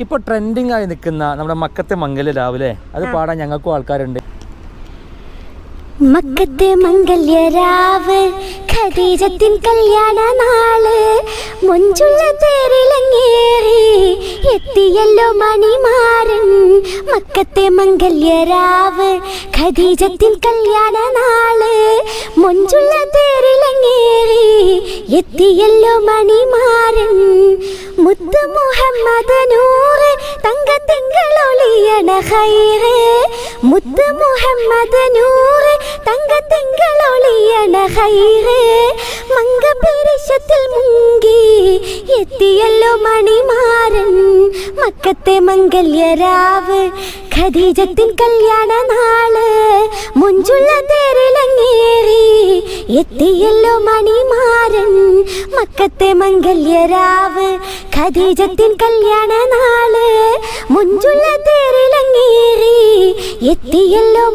ഇപ്പോൾ ട്രെൻഡിങ് ആയി നിൽക്കുന്ന നമ്മുടെ മക്കത്തെ മംഗല്യ രാവിലെ അത് പാടാൻ ഞങ്ങൾക്കും ആൾക്കാരുണ്ട്. മക്കത്തെ മംഗല്യരാവ് ഖദീജത്തിൻ കല്യാണ നാള് മൊഞ്ചുള്ള തേരിലങ്ങേറി എത്തിയല്ലോ മണിമാരൻ. മക്കത്തെ മംഗല്യരാവ് ഖദീജത്തിൻ കല്യാണ നാള് മൊഞ്ചുള്ള തേരിലങ്ങേറി എത്തിയല്ലോ മണിമാരൻ. മുത്ത് മുഹമ്മദ് നൂറ് തങ്കത്തിങ്കളൊളിയണ ഖൈറ്. മുത്ത് മുഹമ്മദ് നൂറ് തങ്കത്തിങ്കളൊളിയണ ഖൈറ്. മംഗപീരിശത്തിൽ മുങ്കി എത്തിയല്ലോ മണിമാരൻ. മക്കത്തെ മംഗല്യരാവ് ഖദീജത്തിൻ കല്യാണ നാള് മുഞ്ചുള്ള തേരിലങ്ങേറി എത്തിയല്ലോ മണിമാരൻ. മക്കത്തെ മംഗല്യരാവ് ഖദീജത്തിൻ കല്യാണ നാള് മുഞ്ചുള്ള തേരിലങ്ങേറി എത്തിയല്ലോ